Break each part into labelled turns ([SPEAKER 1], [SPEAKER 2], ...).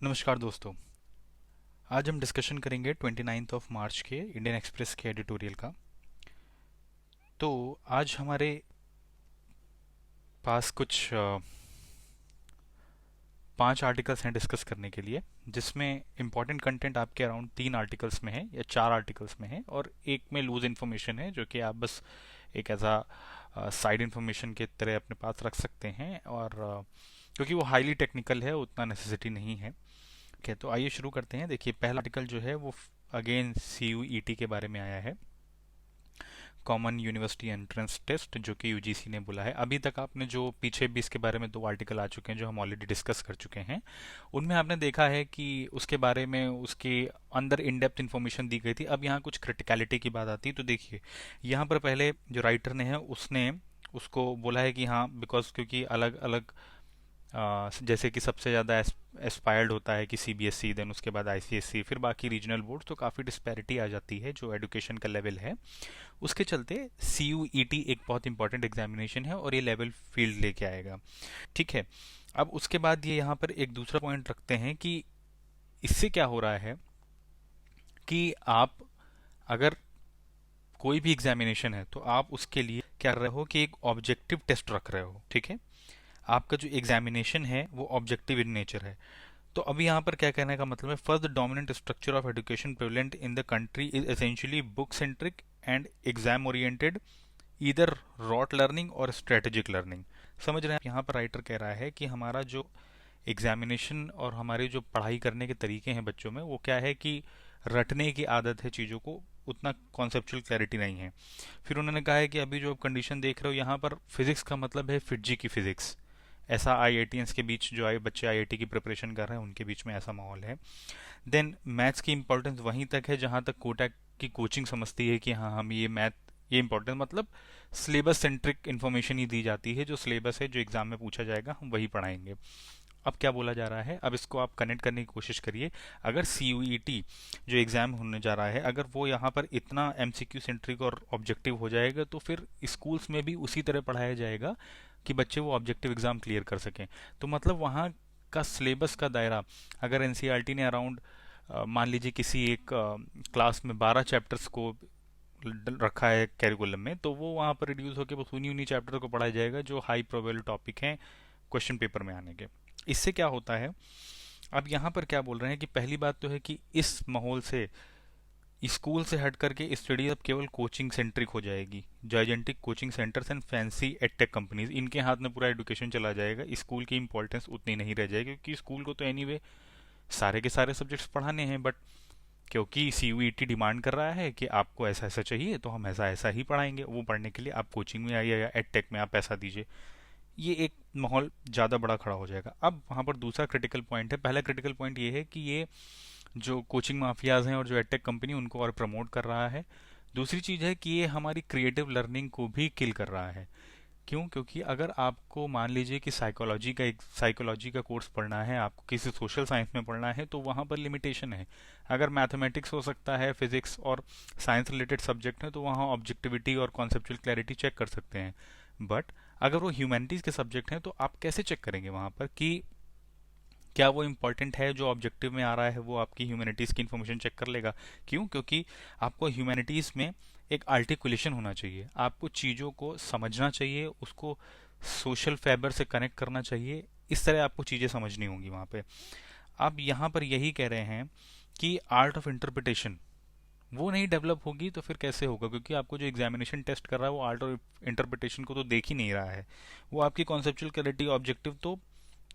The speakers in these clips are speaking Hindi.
[SPEAKER 1] नमस्कार दोस्तों। आज हम डिस्कशन करेंगे 29 ऑफ मार्च के इंडियन एक्सप्रेस के एडिटोरियल का। तो आज हमारे पास कुछ 5 आर्टिकल्स हैं डिस्कस करने के लिए, जिसमें इम्पॉर्टेंट कंटेंट आपके अराउंड 3 आर्टिकल्स में है या 4 आर्टिकल्स में है, और एक में लूज इन्फॉर्मेशन है जो कि आप बस एक ऐसा साइड इन्फॉर्मेशन के तरह अपने पास रख सकते हैं, और क्योंकि वो हाईली टेक्निकल है उतना नेसेसिटी नहीं है। ठीक है, तो आइए शुरू करते हैं। देखिए, पहला आर्टिकल जो है वो अगेन CUET के बारे में आया है, कॉमन यूनिवर्सिटी एंट्रेंस टेस्ट, जो कि यूजीसी ने बोला है। अभी तक आपने जो पीछे भी इसके बारे में 2 आर्टिकल आ चुके हैं जो हम ऑलरेडी डिस्कस कर चुके हैं, उनमें आपने देखा है कि उसके बारे में उसके अंदर इन डेप्थ इन्फॉर्मेशन दी गई थी। अब यहाँ कुछ क्रिटिकलिटी की बात आती है। तो देखिए, यहाँ पर पहले जो राइटर ने है उसने उसको बोला है कि हाँ, बिकॉज क्योंकि अलग अलग जैसे कि सबसे ज़्यादा एस्पायर्ड होता है कि सीबीएसई, देन उसके बाद आईसीएसई, फिर बाकी रीजनल बोर्ड, तो काफ़ी डिस्पैरिटी आ जाती है जो एजुकेशन का लेवल है। उसके चलते CUET एक बहुत इंपॉर्टेंट एग्जामिनेशन है और ये लेवल फील्ड लेके आएगा। ठीक है, अब उसके बाद ये यहाँ पर एक दूसरा पॉइंट रखते हैं कि इससे क्या हो रहा है कि आप अगर कोई भी एग्जामिनेशन है तो आप उसके लिए क्या कर रहे हो कि एक ऑब्जेक्टिव टेस्ट रख रहे हो। ठीक है, आपका जो एग्जामिनेशन है वो ऑब्जेक्टिव इन नेचर है। तो अभी यहाँ पर क्या कहने का मतलब है, first the dominant structure of education prevalent in the country is essentially book centric and exam oriented, either rote learning और स्ट्रेटेजिक लर्निंग। समझ रहे हैं, यहाँ पर राइटर कह रहा है कि हमारा जो एग्जामिनेशन और हमारे जो पढ़ाई करने के तरीके हैं बच्चों में, वो क्या है कि रटने की आदत है चीज़ों को, उतना कॉन्सेप्चुअल क्लैरिटी नहीं है। फिर उन्होंने कहा है कि अभी जो आप कंडीशन देख रहे हो यहाँ पर, फिजिक्स का मतलब है फिटजी की फिजिक्स। ऐसा आईआईटीएंस के बीच जो बच्चे आईआईटी की प्रिपरेशन कर रहे हैं उनके बीच में ऐसा माहौल है। देन मैथ्स की इंपॉर्टेंस वहीं तक है जहां तक कोटा की कोचिंग समझती है कि हाँ, हम ये मैथ, ये इंपॉर्टेंट मतलब सिलेबस सेंट्रिक इन्फॉर्मेशन ही दी जाती है। जो सिलेबस है, जो एग्जाम में पूछा जाएगा, हम वही पढ़ाएंगे। अब क्या बोला जा रहा है, अब इसको आप कनेक्ट करने की कोशिश करिए। अगर CUET जो एग्जाम होने जा रहा है, अगर वो यहाँ पर इतना MCQ सेंट्रिक और ऑब्जेक्टिव हो जाएगा, तो फिर स्कूल्स में भी उसी तरह पढ़ाया जाएगा कि बच्चे वो ऑब्जेक्टिव एग्जाम क्लियर कर सकें। तो मतलब वहाँ का सिलेबस का दायरा, अगर एनसीईआरटी ने अराउंड मान लीजिए किसी एक क्लास में 12 चैप्टर्स को रखा है कैरिकुलम में, तो वो वहाँ पर रिड्यूस होकर बस उन्हीं उन्हीं चैप्टर को पढ़ाया जाएगा जो हाई प्रोबेबल टॉपिक हैं क्वेश्चन पेपर में आने के। इससे क्या होता है, अब यहाँ पर क्या बोल रहे हैं कि पहली बात तो है कि इस माहौल से, स्कूल से हट करके स्टडी अब केवल कोचिंग सेंट्रिक हो जाएगी। Gigantic coaching centres and fancy edtech companies, इनके हाथ में पूरा एजुकेशन चला जाएगा। स्कूल की इंपॉर्टेंस उतनी नहीं रह जाएगी, क्योंकि स्कूल को तो एनीवे सारे के सारे सब्जेक्ट्स पढ़ाने हैं, बट क्योंकि CUET डिमांड कर रहा है कि आपको ऐसा ऐसा चाहिए, तो हम ऐसा ऐसा ही पढ़ाएंगे। वो पढ़ने के लिए आप कोचिंग में आइए या एडटेक में आप पैसा दीजिए। ये एक माहौल ज़्यादा बड़ा खड़ा हो जाएगा। अब वहाँ पर दूसरा क्रिटिकल पॉइंट है। पहला क्रिटिकल पॉइंट ये है कि ये जो कोचिंग माफियाज हैं और जो एडटेक कंपनी, उनको और प्रमोट कर रहा है। दूसरी चीज़ है कि ये हमारी क्रिएटिव लर्निंग को भी किल कर रहा है। क्यों? क्योंकि अगर आपको मान लीजिए कि साइकोलॉजी का कोर्स पढ़ना है, आपको किसी सोशल साइंस में पढ़ना है, तो वहाँ पर लिमिटेशन है। अगर मैथमेटिक्स हो सकता है, फिजिक्स और साइंस रिलेटेड सब्जेक्ट है, तो वहाँ ऑब्जेक्टिविटी और कॉन्सेप्चुअल क्लैरिटी चेक कर सकते हैं। बट अगर वो ह्यूमैनिटीज़ के सब्जेक्ट हैं, तो आप कैसे चेक करेंगे वहाँ पर कि क्या वो इम्पोर्टेंट है? जो ऑब्जेक्टिव में आ रहा है वो आपकी ह्यूमैनिटीज़ की इन्फॉर्मेशन चेक कर लेगा। क्यों? क्योंकि आपको ह्यूमैनिटीज़ में एक आर्टिकुलेशन होना चाहिए, आपको चीज़ों को समझना चाहिए, उसको सोशल फैबर से कनेक्ट करना चाहिए। इस तरह आपको चीज़ें समझनी होंगी वहाँ पे। अब यहाँ पर यही कह रहे हैं कि आर्ट ऑफ इंटरप्रिटेशन वो नहीं डेवलप होगी तो फिर कैसे होगा? क्योंकि आपको जो एग्जामिनेशन टेस्ट कर रहा है वो आर्ट ऑफ इंटरप्रिटेशन को तो देख ही नहीं रहा है, वो आपकी कॉन्सेप्चुअल क्लैरिटी, ऑब्जेक्टिव। तो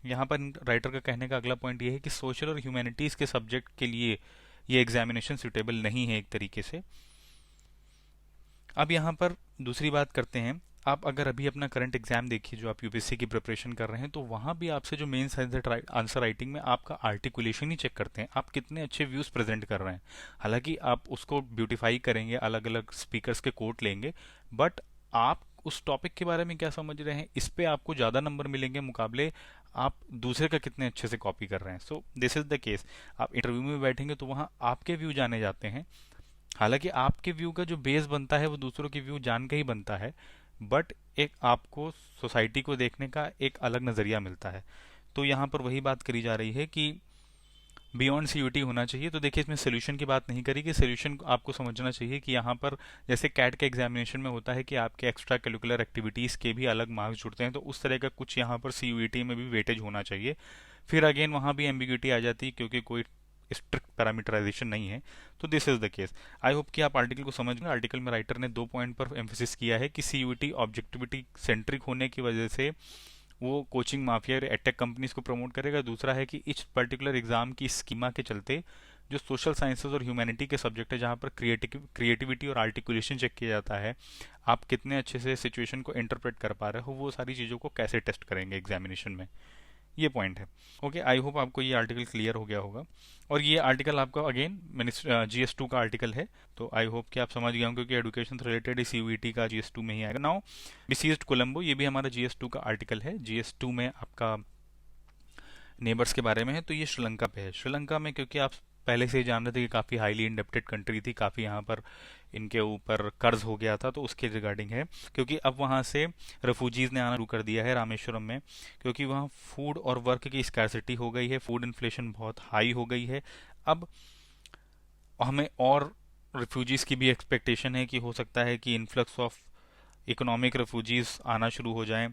[SPEAKER 1] यहाँ पर राइटर का कहने का अगला पॉइंट ये है कि सोशल और ह्यूमैनिटीज़ के सब्जेक्ट के लिए ये एग्जामिनेशन सुटेबल नहीं है एक तरीके से। अब यहाँ पर दूसरी बात करते हैं। आप अगर अभी अपना करंट एग्जाम देखिए, जो आप यूपीएससी की प्रिपरेशन कर रहे हैं, तो वहाँ भी आपसे जो मेन आंसर राइटिंग में आपका आर्टिकुलेशन ही चेक करते हैं, आप कितने अच्छे व्यूज़ प्रेजेंट कर रहे हैं। हालांकि आप उसको ब्यूटिफाई करेंगे, अलग अलग स्पीकर्स के कोट लेंगे, बट आप उस टॉपिक के बारे में क्या समझ रहे हैं, इस पे आपको ज़्यादा नंबर मिलेंगे मुकाबले आप दूसरे का कितने अच्छे से कॉपी कर रहे हैं। So this is the case. आप इंटरव्यू में बैठेंगे तो वहाँ आपके व्यू जाने जाते हैं। हालांकि आपके व्यू का जो बेस बनता है वो दूसरों के व्यू जान के ही बनता है, बट एक आपको सोसाइटी को देखने का एक अलग नज़रिया मिलता है। तो यहाँ पर वही बात करी जा रही है कि बियॉन्ड सीयूटी होना चाहिए। तो देखिए इसमें सोल्यूशन की बात नहीं करी कि सोल्यूशन आपको समझना चाहिए कि यहाँ पर जैसे कैट के एग्जामिनेशन में होता है कि आपके एक्स्ट्रा करिकुलर एक्टिविटीज़ के भी अलग मार्क्स जुड़ते हैं, तो उस तरह का कुछ यहाँ पर सीयूईटी में भी वेटेज होना चाहिए। फिर अगेन वहाँ भी एम्बिग्यूटी आ जाती है क्योंकि कोई स्ट्रिक्ट पैरामीटराइजेशन नहीं है। तो this is the case. I hope कि आप आर्टिकल को समझ गए। आर्टिकल में राइटर ने 2 पॉइंट पर एम्फेसिस किया है कि सीयूटी ऑब्जेक्टिविटी सेंट्रिक होने की वजह से वो कोचिंग माफिया और एटेक कंपनीज को प्रमोट करेगा। दूसरा है कि इस पर्टिकुलर एग्जाम की स्कीमा के चलते जो सोशल साइंसेज और ह्यूमैनिटी के सब्जेक्ट है जहाँ पर क्रिएटिविटी और आर्टिकुलेशन चेक किया जाता है, आप कितने अच्छे से सिचुएशन को इंटरप्रेट कर पा रहे हो, वो सारी चीज़ों को कैसे टेस्ट करेंगे एग्जामिनेशन में, ये पॉइंट है। ओके, आई होप आपको ये आर्टिकल क्लियर हो गया होगा। और ये आर्टिकल आपका अगेन GS2 का आर्टिकल है, तो आई होप कि आप समझ गए होंगे क्योंकि एडुकेशन से रिलेटेड सीयूईटी का GS2 में ही आएगा। नाउ बिसीज्ड कोलंबो, ये भी हमारा GS2 का आर्टिकल है। GS2 में आपका नेबर्स के बारे में है, तो ये श्रीलंका पे है। श्रीलंका में क्योंकि आप पहले से ही जान रहे थे कि काफ़ी हाईली इंडेप्टेड कंट्री थी, काफ़ी यहाँ पर इनके ऊपर कर्ज हो गया था, तो उसके रिगार्डिंग है। क्योंकि अब वहाँ से रेफ्यूजीज ने आना शुरू कर दिया है रामेश्वरम में, क्योंकि वहाँ फूड और वर्क की स्कैरसिटी हो गई है, फूड इन्फ्लेशन बहुत हाई हो गई है। अब हमें और रेफ्यूजीज की भी एक्सपेक्टेशन है कि हो सकता है कि इन्फ्लक्स ऑफ इकोनॉमिक रेफ्यूजीज आना शुरू हो जाएं।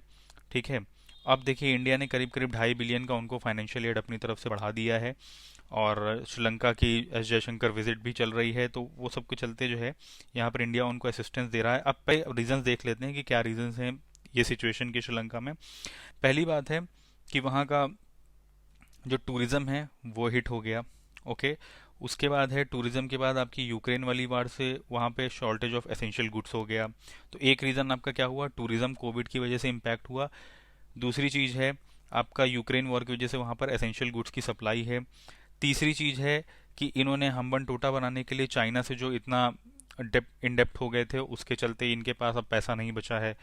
[SPEAKER 1] ठीक है, अब देखिए इंडिया ने करीब करीब 2.5 बिलियन का उनको फाइनेंशियल एड अपनी तरफ से बढ़ा दिया है, और श्रीलंका की एस जयशंकर विजिट भी चल रही है, तो वो सब के चलते जो है यहाँ पर इंडिया उनको असिस्टेंस दे रहा है। अब पे रीजंस देख लेते हैं कि क्या रीजंस हैं ये सिचुएशन के श्रीलंका में। पहली बात है कि वहाँ का जो टूरिज्म है वो हिट हो गया। ओके, उसके बाद है टूरिज्म के बाद आपकी यूक्रेन वाली वार से वहाँ पे शॉर्टेज ऑफ एसेंशियल गुड्स हो गया। तो एक रीज़न आपका क्या हुआ, टूरिज्म कोविड की वजह से इम्पैक्ट हुआ। दूसरी चीज़ है आपका यूक्रेन वॉर की वजह से वहाँ पर एसेंशियल गुड्स की सप्लाई है। तीसरी चीज़ है कि इन्होंने हम्बन टोटा बनाने के लिए चाइना से जो इतना इनडेप्थ हो गए थे, उसके चलते इनके पास अब पैसा नहीं बचा है।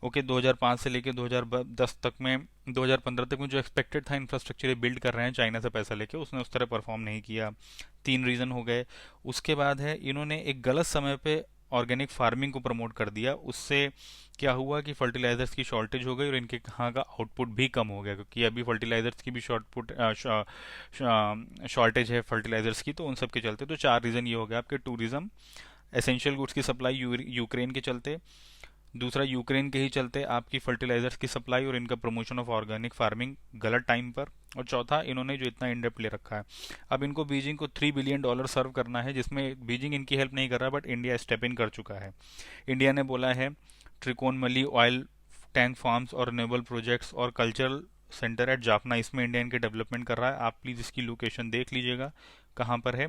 [SPEAKER 1] ओके, 2005 से लेके 2010 तक में, 2015 तक में जो एक्सपेक्टेड था इंफ्रास्ट्रक्चर ये बिल्ड कर रहे हैं चाइना से पैसा लेके, उसने उस तरह परफॉर्म नहीं किया। 3 रीज़न हो गए। उसके बाद है इन्होंने एक गलत समय पे ऑर्गेनिक फार्मिंग को प्रमोट कर दिया। उससे क्या हुआ कि फर्टिलाइजर्स की शॉर्टेज हो गई और इनके यहाँ का आउटपुट भी कम हो गया, क्योंकि अभी फर्टिलाइजर्स की भी शॉर्टेज है फर्टिलाइजर्स की, तो उन सब के चलते। तो 4 रीज़न ये हो गया आपके, टूरिज्म, एसेंशियल गुड्स की सप्लाई यूक्रेन के चलते, दूसरा यूक्रेन के ही चलते आपकी फर्टिलाइजर्स की सप्लाई और इनका प्रमोशन ऑफ ऑर्गेनिक फार्मिंग गलत टाइम पर, और चौथा इन्होंने जो इतना इंडेप्थ ले रखा है। अब इनको बीजिंग को $3 बिलियन सर्व करना है, जिसमें बीजिंग इनकी हेल्प नहीं कर रहा, बट इंडिया स्टेप इन कर चुका है। इंडिया ने बोला है ट्रिकोनमली ऑयल टैंक फार्म्स और रिन्यूएबल प्रोजेक्ट्स और कल्चरल सेंटर एट जाफना, इसमें इंडिया इनके डेवलपमेंट कर रहा है। आप प्लीज़ इसकी लोकेशन देख लीजिएगा कहाँ पर है।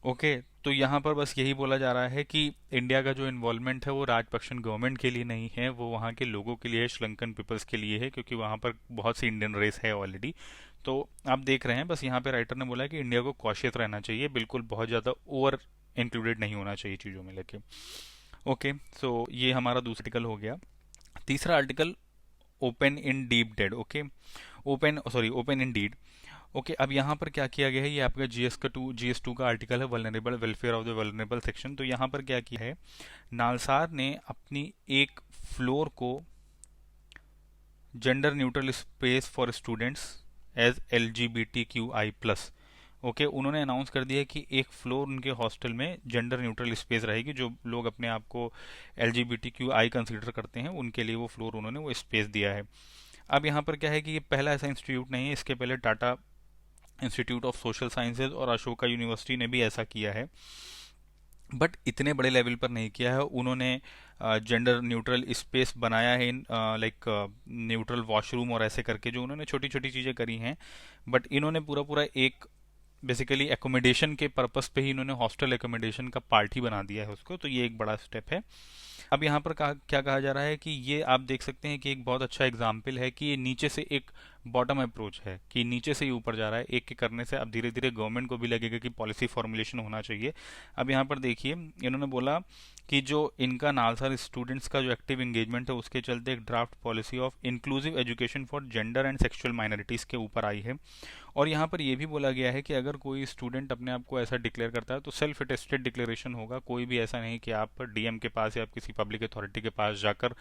[SPEAKER 1] ओके, तो यहाँ पर बस यही बोला जा रहा है कि इंडिया का जो इन्वॉल्वमेंट है वो राजपक्षन गवर्नमेंट के लिए नहीं है, वो वहाँ के लोगों के लिए है, श्रीलंकन पीपल्स के लिए है, क्योंकि वहाँ पर बहुत सी इंडियन रेस है ऑलरेडी। तो आप देख रहे हैं, बस यहाँ पे राइटर ने बोला है कि इंडिया को कॉशियस रहना चाहिए, बिल्कुल बहुत ज़्यादा ओवर इंक्लूडेड नहीं होना चाहिए चीज़ों में लेके। ओके, सो ये हमारा दूसरा आर्टिकल हो गया। तीसरा article, open in deep dead. Okay, open in deed. Okay, अब यहाँ पर क्या किया गया है, ये आपका GS2 का आर्टिकल है, vulnerable welfare of the vulnerable section. तो यहाँ पर क्या किया है, नालसार ने अपनी एक फ्लोर को gender neutral space for students as LGBTQI+। Okay, उन्होंने अनाउंस कर दिया कि एक फ्लोर उनके हॉस्टल में जेंडर न्यूट्रल स्पेस रहेगी, जो लोग अपने आप को LGBTQI कंसिडर करते हैं उनके लिए वो फ्लोर उन्होंने वो स्पेस दिया है। अब यहाँ पर क्या है कि ये पहला ऐसा इंस्टीट्यूट नहीं है, इसके पहले Tata institute of social sciences और अशोका यूनिवर्सिटी ने भी ऐसा किया है, बट इतने बड़े लेवल पर नहीं किया है। उन्होंने जेंडर न्यूट्रल स्पेस बनाया है, लाइक न्यूट्रल वॉशरूम और ऐसे करके जो उन्होंने छोटी छोटी चीज़ें करी हैं, बट इन्होंने पूरा पूरा एक बेसिकली एकोमोडेशन के पर्पस पे ही इन्होंने हॉस्टल एकोमोडेशन का पार्ट ही बना दिया है उसको, तो ये एक बड़ा स्टेप है। अब यहाँ पर क्या कहा जा रहा है कि ये आप देख सकते हैं कि एक बहुत अच्छा एग्जाम्पल है कि ये नीचे से एक बॉटम अप्रोच है, कि नीचे से ही ऊपर जा रहा है एक एक करने से। अब धीरे धीरे गवर्नमेंट को भी लगेगा कि पॉलिसी फॉर्मुलेशन होना चाहिए। अब यहाँ पर देखिए इन्होंने बोला कि जो इनका नालसार स्टूडेंट्स का जो एक्टिव एंगेजमेंट है उसके चलते एक draft policy of inclusive education for gender and sexual minorities के ऊपर आई है। और यहाँ पर यह भी बोला गया है कि अगर कोई स्टूडेंट अपने आप को ऐसा डिक्लेयर करता है तो सेल्फ अटेस्टेड डिक्लेरेशन होगा, कोई भी ऐसा नहीं कि आप DM के पास या आप किसी पब्लिक अथॉरिटी के पास जाकर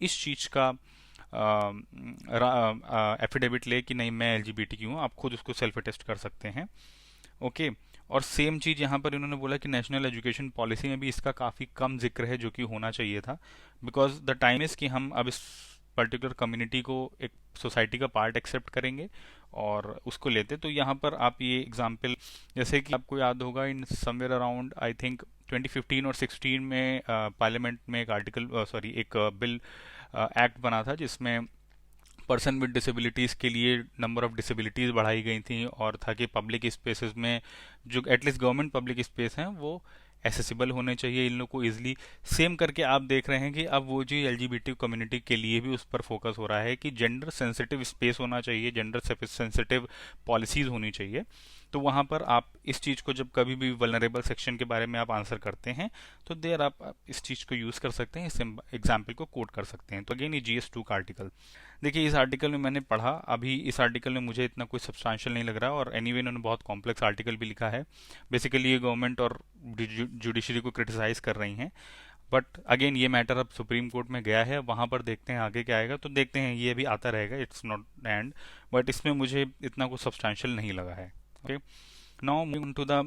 [SPEAKER 1] इस चीज़ का एफिडेविट ले कि नहीं मैं एलजीबीटी हूँ, आप खुद उसको सेल्फ अटेस्ट कर सकते हैं। ओके। और सेम चीज़ यहाँ पर इन्होंने बोला कि नेशनल एजुकेशन पॉलिसी में भी इसका काफ़ी कम जिक्र है, जो कि होना चाहिए था, बिकॉज द टाइम इज़ कि हम अब इस पर्टिकुलर कम्युनिटी को एक सोसाइटी का पार्ट एक्सेप्ट करेंगे और उसको लेते। तो यहाँ पर आप ये एग्जाम्पल, जैसे कि आपको याद होगा in somewhere around I think 2015 और 16 में पार्लियामेंट में एक आर्टिकल सॉरी एक बिल एक्ट बना था, जिसमें पर्सन विद डिसेबिलिटीज़ के लिए नंबर ऑफ डिसेबिलिटीज़ बढ़ाई गई थी, और था कि पब्लिक स्पेसेस में जो एटलीस्ट गवर्नमेंट पब्लिक स्पेस हैं वो एसेसिबल होने चाहिए इन लोग को इजीली। सेम करके आप देख रहे हैं कि अब वो जी एलजीबीटी कम्युनिटी के लिए भी उस पर फोकस हो रहा है कि जेंडर सेंसिटिव स्पेस होना चाहिए, जेंडर सेंसिटिव पॉलिसीज़ होनी चाहिए। तो वहाँ पर आप इस चीज़ को जब कभी भी वल्नरेबल सेक्शन के बारे में आप आंसर करते हैं तो देर आप इस चीज़ को यूज़ कर सकते हैं, इस एग्जाम्पल को कोट कर सकते हैं। तो अगेन ये GS2 का आर्टिकल देखिए, इस आर्टिकल में मैंने पढ़ा, अभी इस आर्टिकल में मुझे इतना कोई सब्सटेंशियल नहीं लग रहा, और एनीवे इन्होंने बहुत कॉम्प्लेक्स आर्टिकल भी लिखा है। बेसिकली ये गवर्नमेंट और जुडिशरी को क्रिटिसाइज कर रही हैं, बट अगेन ये मैटर अब सुप्रीम कोर्ट में गया है, वहां पर देखते हैं आगे क्या आएगा। तो देखते हैं, ये भी आता रहेगा, इट्स नॉट एंड, बट इसमें मुझे इतना कुछ सब्सटेंशियल नहीं लगा है। Okay, now moving to the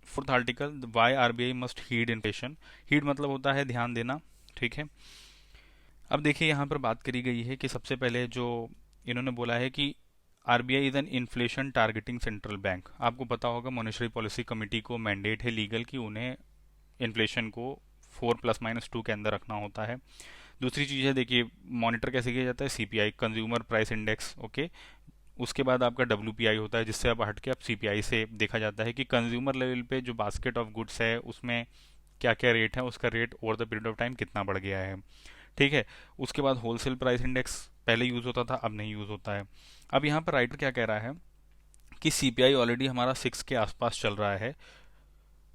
[SPEAKER 1] fourth article, why RBI must heed inflation. Heed मतलब होता है ध्यान देना, ठीक है। अब देखिए यहाँ पर बात करी गई है कि सबसे पहले जो इन्होंने बोला है कि RBI is an inflation targeting central bank. आपको पता होगा मॉनेटरी पॉलिसी कमेटी को मैंडेट है लीगल कि उन्हें इन्फ्लेशन को 4+-2 के अंदर रखना होता है। दूसरी चीज़ है, देखिए मॉनिटर कैसे किया जाता है, CPI consumer price index, okay. उसके बाद आपका डब्ल्यूपीआई होता है, जिससे अब हट के अब सीपीआई से देखा जाता है कि कंज्यूमर लेवल पे जो बास्केट ऑफ गुड्स है उसमें क्या क्या रेट है, उसका rate over the period of time कितना बढ़ गया है, ठीक है। उसके बाद होलसेल प्राइस इंडेक्स पहले यूज होता था, अब नहीं यूज होता है। अब यहाँ पर राइटर क्या कह रहा है कि सीपीआई ऑलरेडी हमारा 6 के आसपास चल रहा है,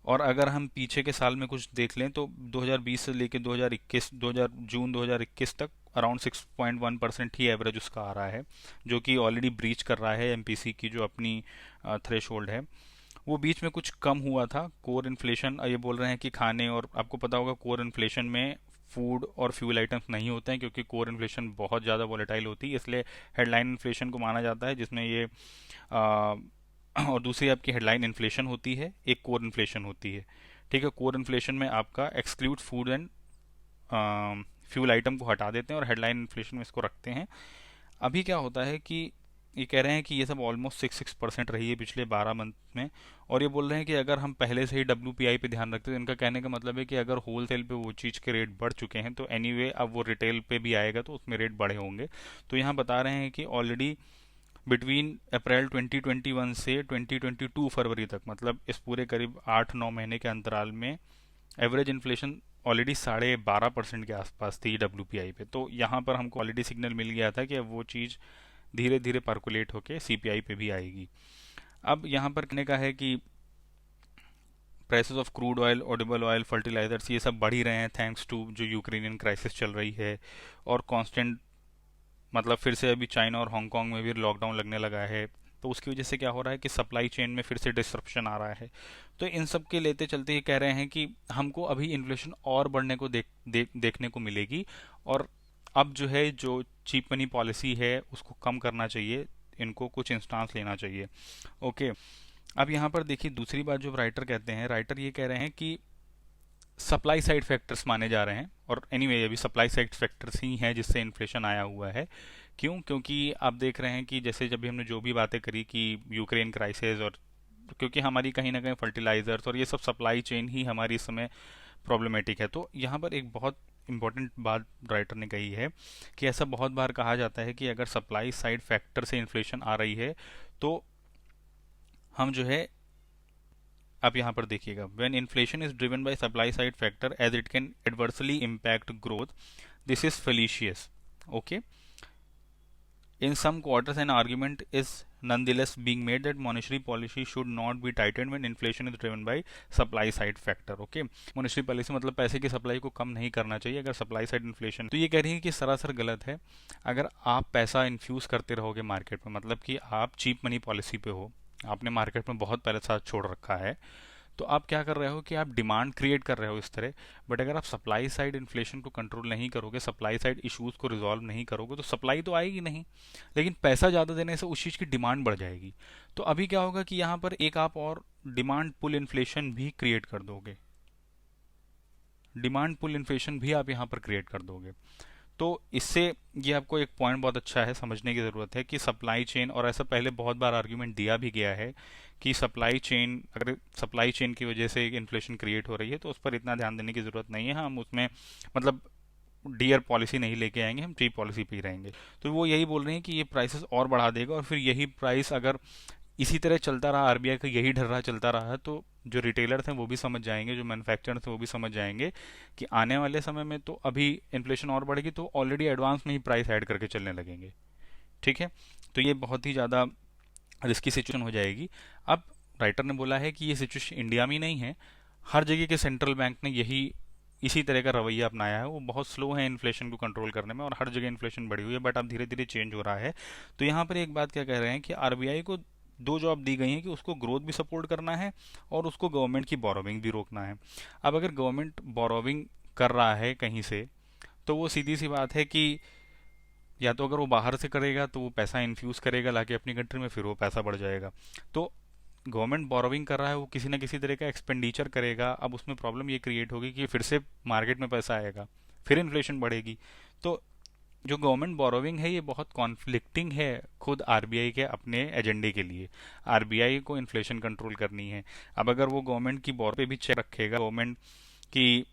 [SPEAKER 1] और अगर हम पीछे के साल में कुछ देख लें तो 2020 से लेकर 2021 जून 2021 तक अराउंड 6.1% ही एवरेज उसका आ रहा है, जो कि ऑलरेडी ब्रीच कर रहा है एमपीसी की जो अपनी थ्रेश होल्ड है। वो बीच में कुछ कम हुआ था। कोर इन्फ्लेशन ये बोल रहे हैं कि खाने, और आपको पता होगा कोर इन्फ्लेशन में फूड और फ्यूल आइटम्स नहीं होते हैं, क्योंकि कोर इन्फ्लेशन बहुत ज़्यादा वॉलेटाइल होती है, इसलिए हेडलाइन इन्फ्लेशन को माना जाता है, जिसमें ये और दूसरी आपकी हेडलाइन इन्फ्लेशन होती है, एक कोर इन्फ्लेशन होती है, ठीक है। कोर इन्फ्लेशन में आपका exclude food and fuel item को हटा देते हैं और हेडलाइन इन्फ्लेशन में इसको रखते हैं। अभी क्या होता है कि ये कह रहे हैं कि ये सब ऑलमोस्ट 6% रही है पिछले 12 मंथ में, और ये बोल रहे हैं कि अगर हम पहले से ही डब्ल्यूपीआई पे ध्यान रखते हैं, तो इनका कहने का मतलब है कि अगर होलसेल पे वो चीज़ के रेट बढ़ चुके हैं तो एनीवे अब वो रिटेल पे भी आएगा तो उसमें रेट बढ़े होंगे। तो यहाँ बता रहे हैं कि ऑलरेडी बिटवीन अप्रैल 2021 से 2022 फरवरी तक, मतलब इस पूरे करीब 8-9 महीने के अंतराल में एवरेज इन्फ्लेशन ऑलरेडी 12.5% के आसपास थी डब्ल्यूपीआई पे। तो यहाँ पर हमको ऑलरेडी सिग्नल मिल गया था कि अब वो चीज़ धीरे धीरे पर्कुलेट होके सीपीआई पे भी आएगी। अब यहाँ पर कहने का है कि prices of crude oil, edible oil, fertilisers, ये सब बढ़ ही रहे हैं थैंक्स टू जो यूक्रेनियन क्राइसिस चल रही है, और कांस्टेंट मतलब फिर से अभी चाइना और हांगकांग में भी लॉकडाउन लगने लगा है, तो उसकी वजह से क्या हो रहा है कि सप्लाई चेन में फिर से डिस्रप्शन आ रहा है। तो इन सब के लेते चलते ये कह रहे हैं कि हमको अभी इन्फ्लेशन और बढ़ने को देखने को मिलेगी, और अब जो है जो चीप मनी पॉलिसी है उसको कम करना चाहिए, इनको कुछ इंस्टांस लेना चाहिए। ओके, अब यहाँ पर देखिए दूसरी बात जो राइटर कहते हैं, राइटर ये कह रहे हैं कि सप्लाई साइड फैक्टर्स माने जा रहे हैं, और एनीवे अभी सप्लाई साइड फैक्टर्स ही हैं जिससे इन्फ्लेशन आया हुआ है। क्यों? क्योंकि आप देख रहे हैं कि जैसे जब भी हमने जो भी बातें करी कि यूक्रेन क्राइसिस, और क्योंकि हमारी कहीं ना कहीं फर्टिलाइजर्स और ये सब सप्लाई चेन ही हमारी इस समय प्रॉब्लमेटिक है। तो यहाँ पर एक बहुत इंपॉर्टेंट बात राइटर ने कही है कि ऐसा बहुत बार कहा जाता है कि अगर सप्लाई साइड फैक्टर से इन्फ्लेशन आ रही है तो हम जो है, आप यहाँ पर देखिएगा, when inflation is driven by supply side factor as it can adversely impact growth, this is felicitous. Okay, in some quarters an argument is nonetheless being made that monetary policy should not be tightened when inflation is driven by supply side factor. Okay, monetary policy मतलब पैसे की सप्लाई को कम नहीं करना चाहिए अगर सप्लाई साइड इन्फ्लेशन। तो ये कह रही है कि सरासर गलत है। अगर आप पैसा इन्फ्यूज करते रहोगे मार्केट में, मतलब कि आप चीप मनी पॉलिसी पे हो, आपने मार्केट में बहुत पैसा छोड़ रखा है, तो आप क्या कर रहे हो कि आप डिमांड क्रिएट कर रहे हो इस तरह, बट अगर आप सप्लाई साइड इन्फ्लेशन को कंट्रोल नहीं करोगे, सप्लाई साइड इश्यूज को रिजॉल्व नहीं करोगे, तो सप्लाई तो आएगी नहीं, लेकिन पैसा ज़्यादा देने से उस चीज़ की डिमांड बढ़ जाएगी। तो अभी क्या होगा कि यहाँ पर एक आप और डिमांड पुल इन्फ्लेशन भी क्रिएट कर दोगे, डिमांड पुल इन्फ्लेशन भी आप यहाँ पर क्रिएट कर दोगे। तो इससे ये आपको एक पॉइंट बहुत अच्छा है, समझने की ज़रूरत है कि सप्लाई चेन, और ऐसा पहले बहुत बार आर्ग्यूमेंट दिया भी गया है कि सप्लाई चेन, अगर सप्लाई चेन की वजह से इन्फ्लेशन क्रिएट हो रही है तो उस पर इतना ध्यान देने की ज़रूरत नहीं है, हम उसमें मतलब डियर पॉलिसी नहीं लेके आएंगे, हम ट्री पॉलिसी पे ही रहेंगे। तो वो यही बोल रहे हैं कि ये प्राइसेस और बढ़ा देगा, और फिर यही प्राइस अगर इसी तरह चलता रहा, आरबीआई का यही ढर्रा चलता रहा, तो जो रिटेलर्स हैं वो भी समझ जाएंगे, जो मैन्युफैक्चरर्स हैं वो भी समझ जाएंगे कि आने वाले समय में तो अभी इन्फ्लेशन और बढ़ेगी, तो ऑलरेडी एडवांस में ही प्राइस ऐड करके चलने लगेंगे। ठीक है, तो ये बहुत ही ज़्यादा रिस्की सिचुएशन हो जाएगी। अब राइटर ने बोला है कि ये सिचुएशन इंडिया में नहीं है, हर जगह के सेंट्रल बैंक ने यही इसी तरह का रवैया अपनाया है। वो बहुत स्लो है इन्फ्लेशन को कंट्रोल करने में, और हर जगह इन्फ्लेशन बढ़ी हुई है, बट अब धीरे धीरे चेंज हो रहा है। तो यहाँ पर एक बात क्या कह रहे हैं कि आरबीआई को दो जॉब दी गई है कि उसको ग्रोथ भी सपोर्ट करना है और उसको गवर्नमेंट की बोरोविंग भी रोकना है। अब अगर गवर्नमेंट बोरोविंग कर रहा है कहीं से, तो वो सीधी सी बात है कि या तो अगर वो बाहर से करेगा तो वो पैसा इन्फ्यूज करेगा लाके अपनी कंट्री में, फिर वो पैसा बढ़ जाएगा। तो गवर्नमेंट बोरोविंग कर रहा है, वो किसी ना किसी तरह का एक्सपेंडिचर करेगा। अब उसमें प्रॉब्लम ये क्रिएट होगी कि फिर से मार्केट में पैसा आएगा, फिर इन्फ्लेशन बढ़ेगी। तो जो गवर्नमेंट बोरोविंग है ये बहुत कॉन्फ्लिक्टिंग है खुद आरबीआई के अपने एजेंडे के लिए। आरबीआई को इन्फ्लेशन कंट्रोल करनी है। अब अगर वो गवर्नमेंट की बोरो पे भी चेक रखेगा, की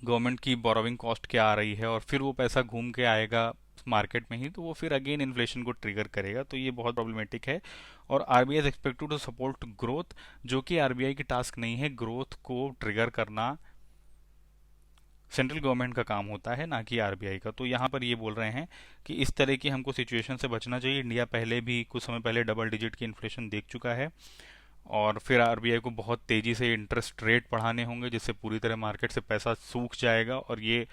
[SPEAKER 1] गवर्नमेंट की बोरोविंग कॉस्ट क्या आ रही है, और फिर वो पैसा घूम के आएगा मार्केट में ही, तो वो फिर अगेन इन्फ्लेशन को ट्रिगर करेगा। तो ये बहुत प्रॉब्लमेटिक है। और RBI is expected to support growth, जो कि आरबीआई की टास्क नहीं है। ग्रोथ को ट्रिगर करना सेंट्रल गवर्नमेंट का काम होता है, ना कि आरबीआई का। तो यहाँ पर ये बोल रहे हैं कि इस तरह की हमको सिचुएशन से बचना चाहिए। इंडिया पहले भी कुछ समय पहले डबल डिजिट की इन्फ्लेशन देख चुका है, और फिर आरबीआई को बहुत तेजी से इंटरेस्ट रेट बढ़ाने होंगे, जिससे पूरी तरह मार्केट से पैसा सूख जाएगा, और ये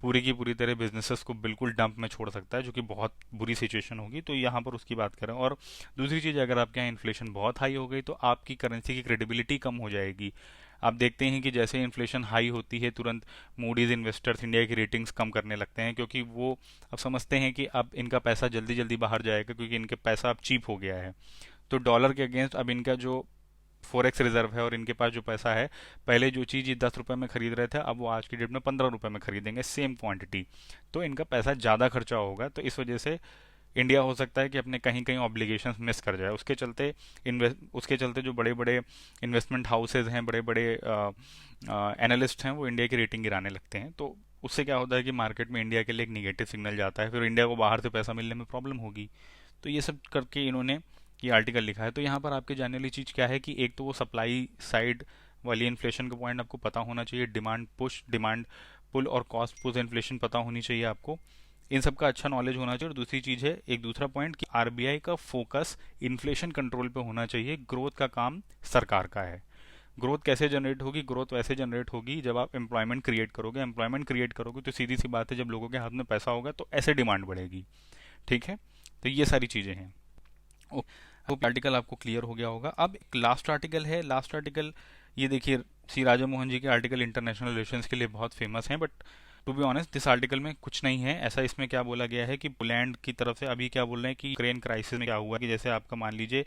[SPEAKER 1] पूरी की पूरी तरह बिजनेसेस को बिल्कुल डंप में छोड़ सकता है, जो कि बहुत बुरी सिचुएशन होगी। तो यहाँ पर उसकी बात करें। और दूसरी चीज़, अगर आपके यहाँ इन्फ्लेशन बहुत हाई हो गई तो आपकी करेंसी की क्रेडिबिलिटी कम हो जाएगी। आप देखते हैं कि जैसे इन्फ्लेशन हाई होती है, तुरंत मूडीज इन्वेस्टर्स इंडिया की रेटिंग्स कम करने लगते हैं, क्योंकि वो अब समझते हैं कि अब इनका पैसा जल्दी जल्दी बाहर जाएगा, क्योंकि इनके पैसा अब चीप हो गया है। तो डॉलर के अगेंस्ट अब इनका जो फॉरेक्स रिजर्व है, और इनके पास जो पैसा है, पहले जो चीज़ ये 10 रुपए में खरीद रहे थे, अब वो आज की डेट में 15 रुपए में खरीदेंगे सेम क्वांटिटी। तो इनका पैसा ज़्यादा खर्चा होगा। तो इस वजह से इंडिया हो सकता है कि अपने कहीं कहीं ऑब्लिगेशंस मिस कर जाए। उसके चलते जो बड़े बड़े इन्वेस्टमेंट हाउसेज हैं, बड़े बड़े एनालिस्ट हैं, वो इंडिया की रेटिंग गिराने लगते हैं। तो उससे क्या होता है कि मार्केट में इंडिया के लिए एक निगेटिव सिग्नल जाता है, फिर इंडिया को बाहर से पैसा मिलने में प्रॉब्लम होगी। तो ये सब करके इन्होंने ये आर्टिकल लिखा है। तो यहाँ पर आपके जानने वाली चीज़ क्या है कि एक तो वो सप्लाई साइड वाली इन्फ्लेशन का पॉइंट आपको पता होना चाहिए, डिमांड पुश, डिमांड पुल और कॉस्ट पुश इन्फ्लेशन पता होनी चाहिए आपको। इन सब का अच्छा नॉलेज होना चाहिए। और दूसरी चीज़ है, एक दूसरा पॉइंट, कि आरबीआई का फोकस इन्फ्लेशन कंट्रोल पे होना चाहिए। ग्रोथ का काम सरकार का है। ग्रोथ कैसे जनरेट होगी? ग्रोथ वैसे जनरेट होगी जब आप एम्प्लॉयमेंट क्रिएट करोगे। एम्प्लॉयमेंट क्रिएट करोगे तो सीधी सी बात है, जब लोगों के हाथ में पैसा होगा तो ऐसे डिमांड बढ़ेगी। ठीक है, तो ये सारी चीज़ें हैं। होप आर्टिकल आपको क्लियर हो गया होगा। अब एक लास्ट आर्टिकल है। लास्ट आर्टिकल ये देखिए, सी राजा मोहन जी के आर्टिकल इंटरनेशनल रिलेशंस के लिए बहुत फेमस हैं, but to be honest this article में कुछ नहीं है ऐसा। इसमें क्या बोला गया है कि पोलैंड की तरफ से अभी क्या बोल रहे हैं कि यूक्रेन क्राइसिस में क्या हुआ, कि जैसे आपका मान लीजिए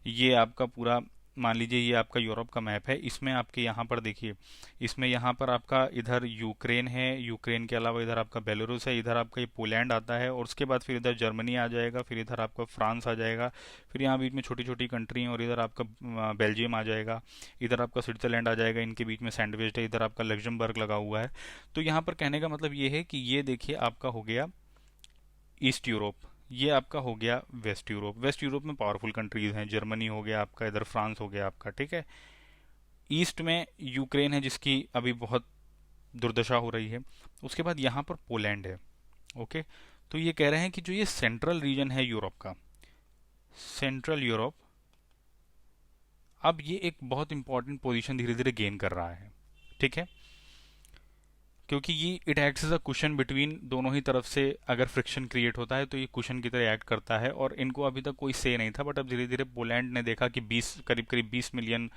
[SPEAKER 1] ये आपका पूरा, मान लीजिए ये आपका यूरोप का मैप है, इसमें आपके यहाँ पर देखिए, इसमें यहाँ पर आपका इधर यूक्रेन है, यूक्रेन के अलावा इधर आपका बेलारूस है, इधर आपका ये पोलैंड आता है, और उसके बाद फिर इधर जर्मनी आ जाएगा, फिर इधर आपका फ्रांस आ जाएगा, फिर यहाँ बीच में छोटी छोटी कंट्री हैं, और इधर आपका बेल्जियम आ जाएगा, इधर आपका स्विट्जरलैंड आ जाएगा, इनके बीच में सैंडविच है, इधर आपका लग्जमबर्ग लगा हुआ है। तो यहाँ पर कहने का मतलब ये है कि ये देखिए आपका हो गया ईस्ट यूरोप, ये आपका हो गया वेस्ट यूरोप। वेस्ट यूरोप में पावरफुल कंट्रीज हैं, जर्मनी हो गया आपका, इधर फ्रांस हो गया आपका। ठीक है, ईस्ट में यूक्रेन है जिसकी अभी बहुत दुर्दशा हो रही है। उसके बाद यहाँ पर पोलैंड है। ओके, तो ये कह रहे हैं कि जो ये सेंट्रल रीजन है यूरोप का, सेंट्रल यूरोप, अब ये एक बहुत इंपॉर्टेंट पोजीशन धीरे धीरे गेन कर रहा है। ठीक है, क्योंकि ये it acts as a cushion between दोनों ही तरफ से। अगर फ्रिक्शन क्रिएट होता है तो ये कुशन की तरह एक्ट करता है, और इनको अभी तक कोई से नहीं था, बट अब धीरे धीरे पोलैंड ने देखा कि 20 करीब करीब 20 मिलियन,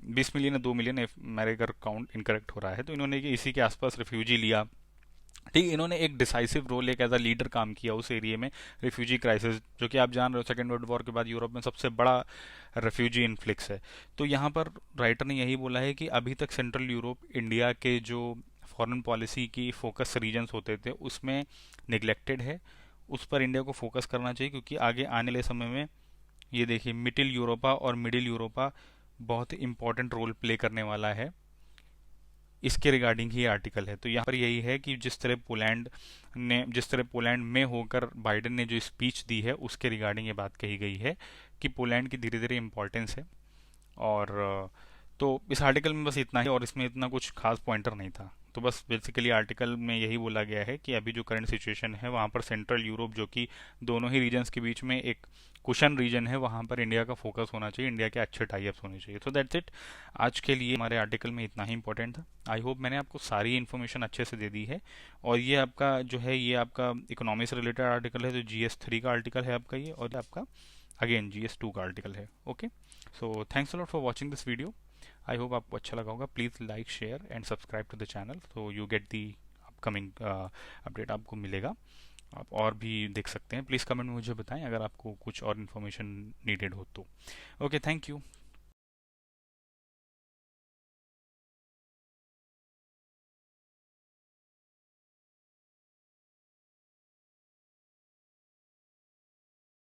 [SPEAKER 1] 20 मिलियन या 2 मिलियन, मेरे अगर काउंट इनकरेक्ट हो रहा है, तो इन्होंने इसी के आसपास रिफ्यूजी लिया। ठीक, इन्होंने एक डिसाइसिव रोल, एक एज अ लीडर काम किया उस एरिया में। रिफ्यूजी क्राइसिस, जो कि आप जान रहे हो सेकेंड वर्ल्ड वॉर के बाद यूरोप में सबसे बड़ा रिफ्यूजी इन्फ्लिक्स है। तो यहाँ पर राइटर ने यही बोला है कि अभी तक सेंट्रल यूरोप इंडिया के जो फॉरेन पॉलिसी की फोकस रीजन्स होते थे उसमें निगलेक्टेड है। उस पर इंडिया को फोकस करना चाहिए, क्योंकि आगे आने वाले समय में ये देखिए मिडिल यूरोपा और मिडिल यूरोपा बहुत ही इंपॉर्टेंट रोल प्ले करने वाला है। इसके रिगार्डिंग ही आर्टिकल है। तो यहाँ पर यही है कि जिस तरह पोलैंड में होकर बाइडेन ने जो स्पीच दी है उसके रिगार्डिंग ये बात कही गई है कि पोलैंड की धीरे धीरे इम्पोर्टेंस है। और तो इस आर्टिकल में बस इतना ही, और इसमें इतना कुछ खास पॉइंटर नहीं था। तो बस बेसिकली आर्टिकल में यही बोला गया है कि अभी जो करंट सिचुएशन है वहाँ पर सेंट्रल यूरोप, जो कि दोनों ही रीजन्स के बीच में एक कुशन रीजन है, वहाँ पर इंडिया का फोकस होना चाहिए, इंडिया के अच्छे टाई अप्स होने चाहिए। तो दैट्स इट, आज के लिए हमारे आर्टिकल में इतना ही इंपॉर्टेंट था। आई होप मैंने आपको सारी इन्फॉर्मेशन अच्छे से दे दी है। और ये आपका जो है, ये आपका इकोनॉमी से रिलेटेड आर्टिकल है, तो GS3 का आर्टिकल है आपका ये, और आपका अगेन GS2 का आर्टिकल है। Okay, so thanks a lot for watching this video. I hope आपको अच्छा लगा होगा। Please like, share and subscribe to the channel, तो you get the upcoming update आपको मिलेगा। आप और भी देख सकते हैं। प्लीज़ कमेंट में मुझे बताएं अगर आपको कुछ और इन्फॉर्मेशन नीडेड हो तो। Okay, thank you.